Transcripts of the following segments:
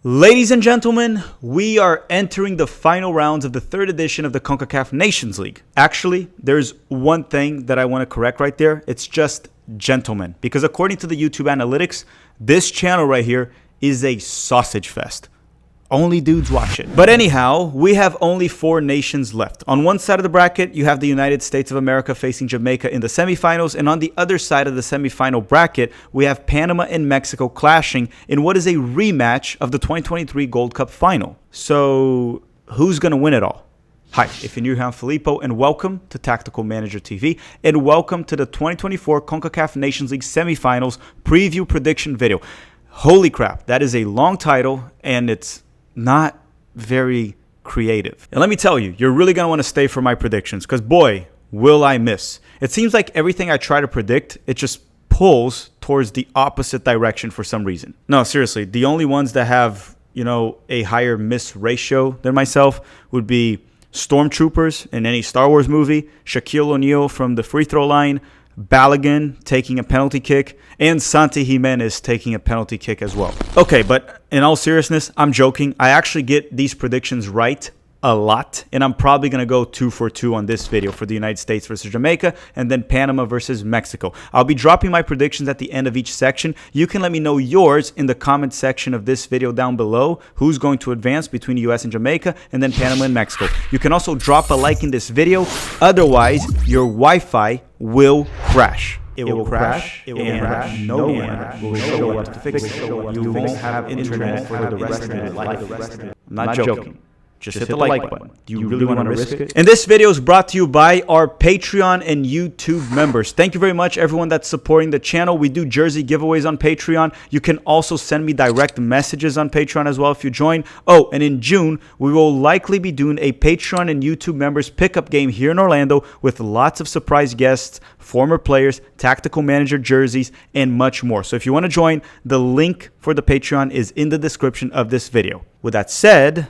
Ladies and gentlemen, we are entering the final rounds of the third edition of the CONCACAF Nations League. Actually, there's one thing that I want to correct right there. It's just gentlemen. Because according to the YouTube analytics, this channel right here is a sausage fest. Only dudes watch it. But anyhow, we have only 4 nations left. On one side of the bracket, you have the United States of America facing Jamaica in the semifinals. And on the other side of the semifinal bracket, we have Panama and Mexico clashing in what is a rematch of the 2023 Gold Cup final. So who's going to win it all? Hi, if you're new here, I'm Filippo, and welcome to Tactical Manager TV, and welcome to the 2024 CONCACAF Nations League semifinals preview prediction video. Holy crap, that is a long title, and it's not very creative. And let me tell you, you're really going to want to stay for my predictions because boy, will I miss. It seems like everything I try to predict, it just pulls towards the opposite direction for some reason. No, seriously, the only ones that have, a higher miss ratio than myself would be Stormtroopers in any Star Wars movie, Shaquille O'Neal from the free throw line, Balogun taking a penalty kick, and Santi Jimenez taking a penalty kick as well. Okay, but in all seriousness, I'm joking. I actually get these predictions right a lot, and I'm probably going to go 2 for 2 on this video for the United States versus Jamaica, and then Panama versus Mexico. I'll be dropping my predictions at the end of each section. You can let me know yours in the comment section of this video down below, who's going to advance between US and Jamaica, and then Panama and Mexico. You can also drop a like in this video, otherwise your Wi-Fi will crash. It will crash, and no one will show up to fix it. You won't have internet for the rest of your life. I'm not joking. Just hit the like button. Do you really want to risk it? And this video is brought to you by our Patreon and YouTube members. Thank you very much, everyone that's supporting the channel. We do jersey giveaways on Patreon. You can also send me direct messages on Patreon as well if you join. Oh, and in June, we will likely be doing a Patreon and YouTube members pickup game here in Orlando with lots of surprise guests, former players, tactical manager jerseys, and much more. So if you want to join, the link for the Patreon is in the description of this video. With that said,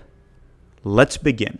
let's begin.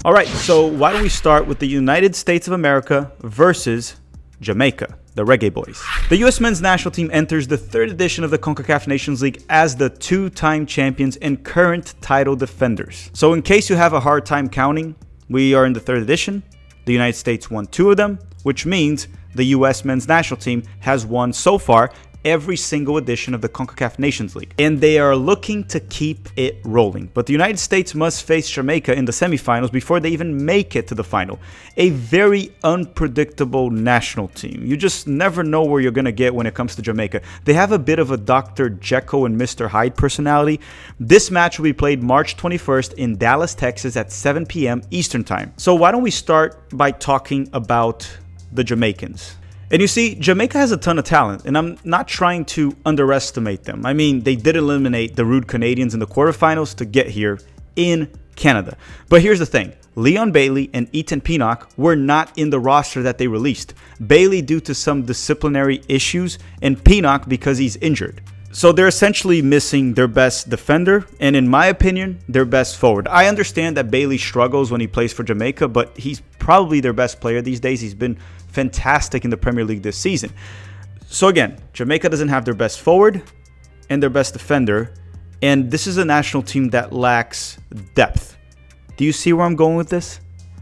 All right, so why don't we start with the United States of America versus Jamaica, the Reggae Boyz. The U.S. men's national team enters the third edition of the CONCACAF Nations League as the 2-time champions and current title defenders. So in case you have a hard time counting, we are in the third edition. The United States won 2 of them, which means the U.S. men's national team has won so far every single edition of the CONCACAF Nations League. And they are looking to keep it rolling. But the United States must face Jamaica in the semifinals before they even make it to the final. A very unpredictable national team. You just never know where you're going to get when it comes to Jamaica. They have a bit of a Dr. Jekyll and Mr. Hyde personality. This match will be played March 21st in Dallas, Texas at 7 p.m. Eastern Time. So why don't we start by talking about the Jamaicans? And you see, Jamaica has a ton of talent, and I'm not trying to underestimate them. I mean, they did eliminate the rude Canadians in the quarterfinals to get here in Canada. But here's the thing. Leon Bailey and Ethan Pinnock were not in the roster that they released. Bailey due to some disciplinary issues, and Pinnock because he's injured. So they're essentially missing their best defender, and in my opinion, their best forward. I understand that Bailey struggles when he plays for Jamaica, but he's probably their best player these days. He's been fantastic in the Premier League this season. So again, Jamaica doesn't have their best forward and their best defender, and this is a national team that lacks depth. Do you see where I'm going with this?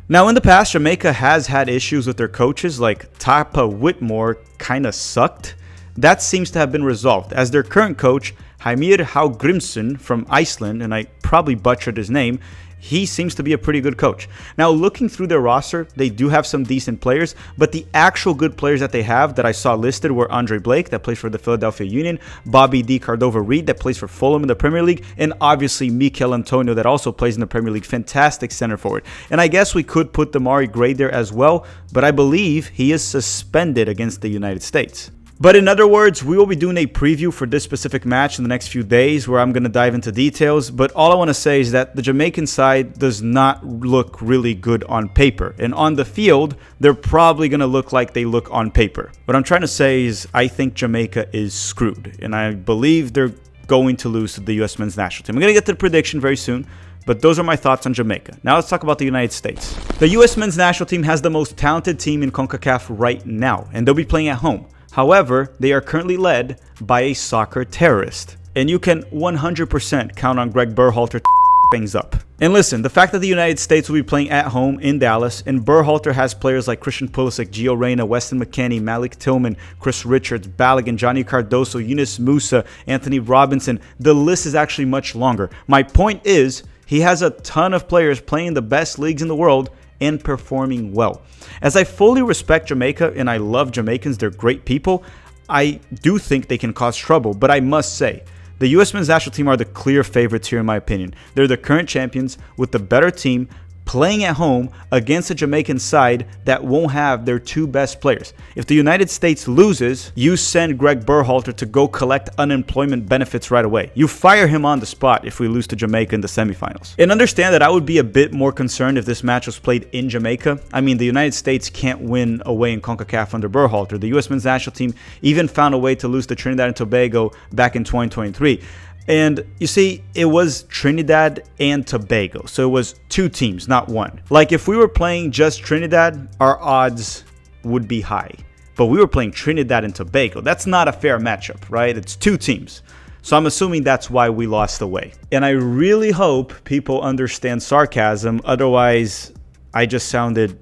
Now, in the past, Jamaica has had issues with their coaches, like Tapa Whitmore kind of sucked. That seems to have been resolved, as their current coach, Heimir Hallgrímsson from Iceland, and I probably butchered his name, he seems to be a pretty good coach. Now, looking through their roster, they do have some decent players, but the actual good players that they have that I saw listed were Andre Blake, that plays for the Philadelphia Union, Bobby D. Cordova-Reed, that plays for Fulham in the Premier League, and obviously Mikel Antonio, that also plays in the Premier League. Fantastic center forward. And I guess we could put Damari Gray there as well, but I believe he is suspended against the United States. But in other words, we will be doing a preview for this specific match in the next few days where I'm going to dive into details. But all I want to say is that the Jamaican side does not look really good on paper. And on the field, they're probably going to look like they look on paper. What I'm trying to say is I think Jamaica is screwed. And I believe they're going to lose to the U.S. men's national team. I'm going to get to the prediction very soon, but those are my thoughts on Jamaica. Now let's talk about the United States. The U.S. men's national team has the most talented team in CONCACAF right now, and they'll be playing at home. However, they are currently led by a soccer terrorist. And you can 100% count on Greg Berhalter to things up. And listen, the fact that the United States will be playing at home in Dallas, and Berhalter has players like Christian Pulisic, Gio Reyna, Weston McKennie, Malik Tillman, Chris Richards, Balogun, Johnny Cardoso, Yunus Musa, Anthony Robinson, the list is actually much longer. My point is, he has a ton of players playing the best leagues in the world and performing well. As I fully respect Jamaica, and I love Jamaicans, they're great people, I do think they can cause trouble, but I must say, the U.S. men's national team are the clear favorites here in my opinion. They're the current champions with the better team playing at home against a Jamaican side that won't have their two best players. If the United States loses, you send Greg Berhalter to go collect unemployment benefits right away. You fire him on the spot if we lose to Jamaica in the semifinals. And understand that I would be a bit more concerned if this match was played in Jamaica. I mean, the United States can't win away in CONCACAF under Berhalter. The U.S. men's national team even found a way to lose to Trinidad and Tobago back in 2023. And you see, it was Trinidad and Tobago. So it was two teams, not one. Like if we were playing just Trinidad, our odds would be high. But we were playing Trinidad and Tobago. That's not a fair matchup, right? It's two teams. So I'm assuming that's why we lost away. And I really hope people understand sarcasm. Otherwise, I just sounded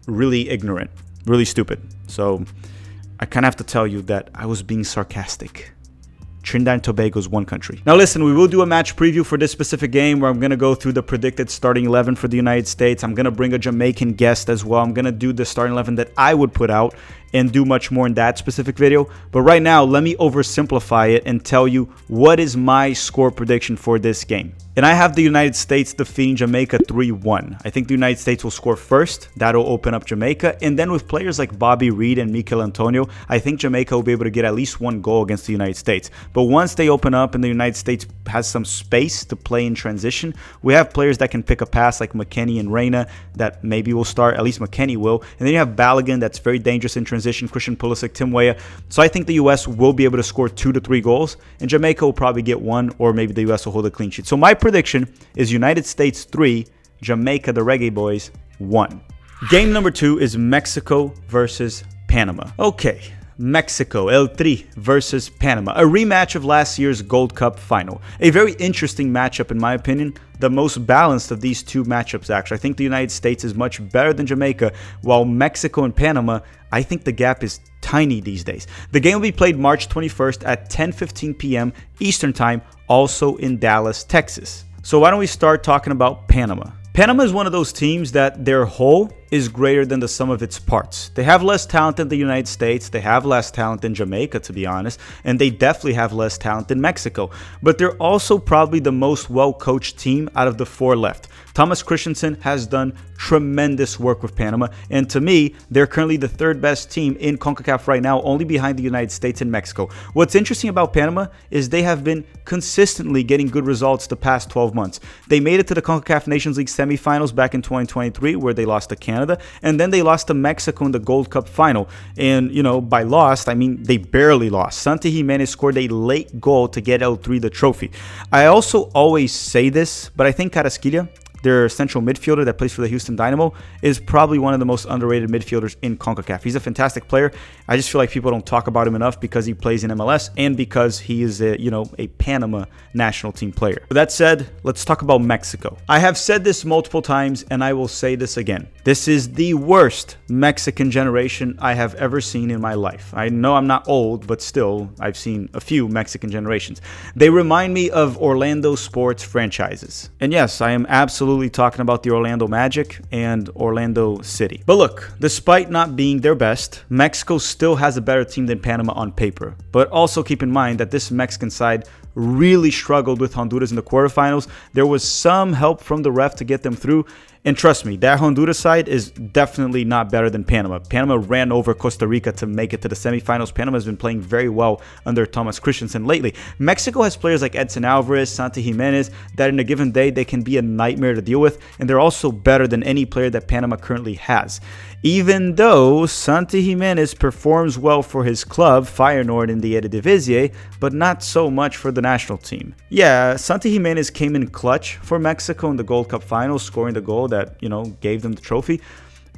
really ignorant, really stupid. So I kind of have to tell you that I was being sarcastic. Trinidad and Tobago is one country. Now listen, we will do a match preview for this specific game where I'm going to go through the predicted starting 11 for the United States. I'm going to bring a Jamaican guest as well. I'm going to do the starting 11 that I would put out and do much more in that specific video. But right now, let me oversimplify it and tell you what is my score prediction for this game. And I have the United States defeating Jamaica 3-1. I think the United States will score first. That'll open up Jamaica. And then with players like Bobby Reed and Mikel Antonio, I think Jamaica will be able to get at least one goal against the United States. But once they open up and the United States has some space to play in transition, we have players that can pick a pass like McKennie and Reyna that maybe will start. At least McKennie will. And then you have Balogun that's very dangerous in transition, Christian Pulisic, Tim Weah. So I think the U.S. will be able to score 2 to 3 goals. And Jamaica will probably get one, or maybe the U.S. will hold a clean sheet. So my prediction is United States 3, Jamaica, the Reggae Boyz, 1. Game number 2 is Mexico versus Panama. Okay, Mexico, El Tri versus Panama. A rematch of last year's Gold Cup final. A very interesting matchup in my opinion. The most balanced of these two matchups actually. I think the United States is much better than Jamaica, while Mexico and Panama, I think the gap is tiny these days. The game will be played March 21st at 10:15 p.m. Eastern Time, also in Dallas, Texas. So why don't we start talking about Panama? Panama is one of those teams that their whole is greater than the sum of its parts. They have less talent than the United States, they have less talent than Jamaica to be honest, and they definitely have less talent than Mexico. But they're also probably the most well-coached team out of the 4 left. Thomas Christensen has done tremendous work with Panama, and to me, they're currently the 3rd best team in CONCACAF right now, only behind the United States and Mexico. What's interesting about Panama is they have been consistently getting good results the past 12 months. They made it to the CONCACAF Nations League semifinals back in 2023, where they lost to Canada, and then they lost to Mexico in the Gold Cup final. And, you know, by lost, I mean they barely lost. Santi Jimenez scored a late goal to get El Tri the trophy. I also always say this, but I think Carrasquilla, their central midfielder that plays for the Houston Dynamo, is probably one of the most underrated midfielders in CONCACAF. He's a fantastic player. I just feel like people don't talk about him enough because he plays in MLS and because he is a Panama national team player. With that said, let's talk about Mexico. I have said this multiple times and I will say this again. This is the worst Mexican generation I have ever seen in my life. I know I'm not old, but still, I've seen a few Mexican generations. They remind me of Orlando sports franchises. And yes, I am absolutely talking about the Orlando Magic and Orlando City. But look, despite not being their best, Mexico still has a better team than Panama on paper. But also keep in mind that this Mexican side really struggled with Honduras in the quarterfinals. There was some help from the ref to get them through. And trust me, that Honduras side is definitely not better than Panama. Panama ran over Costa Rica to make it to the semifinals. Panama has been playing very well under Thomas Christensen lately. Mexico has players like Edson Alvarez, Santi Jimenez, that in a given day they can be a nightmare to deal with, and they're also better than any player that Panama currently has. Even though Santi Jimenez performs well for his club, Feyenoord, in the Eredivisie, but not so much for the national team. Yeah, Santi Jimenez came in clutch for Mexico in the Gold Cup final, scoring the goal that, gave them the trophy.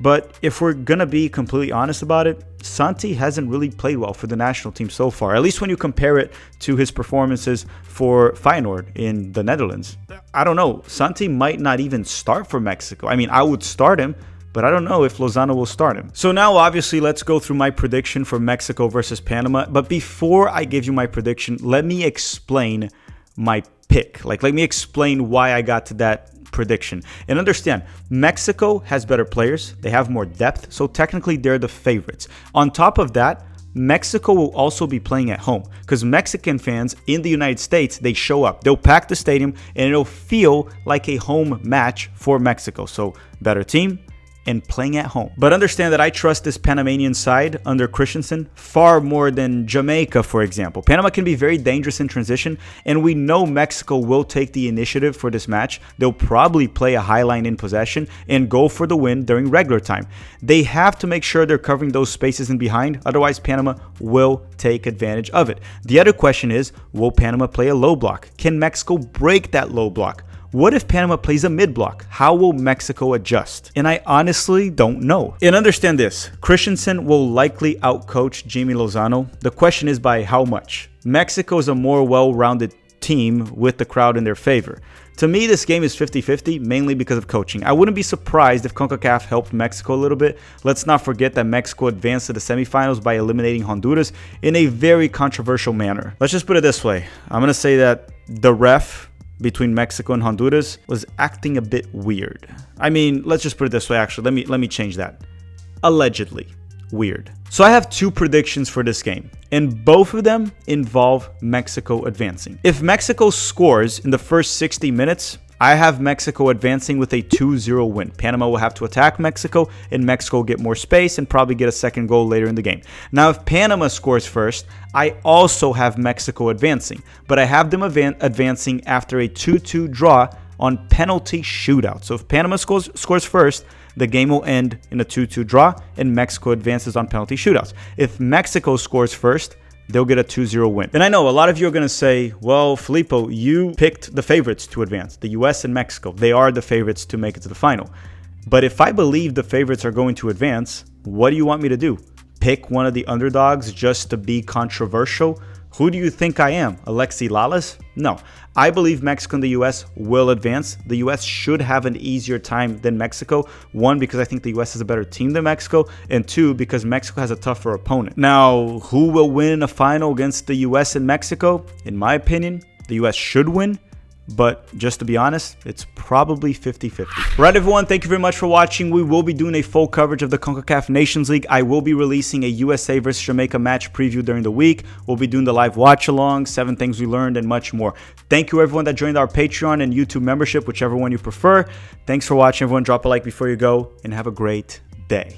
But if we're going to be completely honest about it, Santi hasn't really played well for the national team so far, at least when you compare it to his performances for Feyenoord in the Netherlands. I don't know. Santi might not even start for Mexico. I mean, I would start him, but I don't know if Lozano will start him. So now, obviously, let's go through my prediction for Mexico versus Panama. But before I give you my prediction, let me explain my pick. Let me explain why I got to that prediction. And understand, Mexico has better players. They have more depth. So technically, they're the favorites. On top of that, Mexico will also be playing at home because Mexican fans in the United States, they show up. They'll pack the stadium and it'll feel like a home match for Mexico. So better team and playing at home. But understand that I trust this Panamanian side under Christensen far more than Jamaica, for example. Panama can be very dangerous in transition, and we know Mexico will take the initiative for this match. They'll probably play a high line in possession and go for the win during regular time. They have to make sure they're covering those spaces in behind, otherwise Panama will take advantage of it. The other question is, will Panama play a low block? Can Mexico break that low block? What if Panama plays a mid-block? How will Mexico adjust? And I honestly don't know. And understand this, Christensen will likely outcoach Jimmy Lozano. The question is by how much? Mexico is a more well-rounded team with the crowd in their favor. To me, this game is 50-50, mainly because of coaching. I wouldn't be surprised if CONCACAF helped Mexico a little bit. Let's not forget that Mexico advanced to the semifinals by eliminating Honduras in a very controversial manner. Let's just put it this way. I'm going to say that the ref between Mexico and Honduras was acting a bit weird. I mean, let's just put it this way, actually. Let me change that. Allegedly weird. So I have two predictions for this game, and both of them involve Mexico advancing. If Mexico scores in the first 60 minutes, I have Mexico advancing with a 2-0 win. Panama will have to attack Mexico, and Mexico will get more space and probably get a second goal later in the game. Now, if Panama scores first, I also have Mexico advancing, but I have them advancing after a 2-2 draw on penalty shootout. So if Panama scores first, the game will end in a 2-2 draw, and Mexico advances on penalty shootouts. If Mexico scores first, they'll get a 2-0 win. And I know a lot of you are going to say, well, Filippo, you picked the favorites to advance, the US and Mexico. They are the favorites to make it to the final. But if I believe the favorites are going to advance, what do you want me to do? Pick one of the underdogs just to be controversial? Who do you think I am? Alexi Lalas? No. I believe Mexico and the US will advance. The US should have an easier time than Mexico. One, because I think the US is a better team than Mexico. And two, because Mexico has a tougher opponent. Now, who will win a final against the US and Mexico? In my opinion, the US should win. But just to be honest, it's probably 50-50. Right, everyone, thank you very much for watching. We will be doing a full coverage of the CONCACAF Nations League. I will be releasing a USA versus Jamaica match preview during the week. We'll be doing the live watch-along, 7 things we learned, and much more. Thank you, everyone that joined our Patreon and YouTube membership, whichever one you prefer. Thanks for watching, everyone. Drop a like before you go, and have a great day.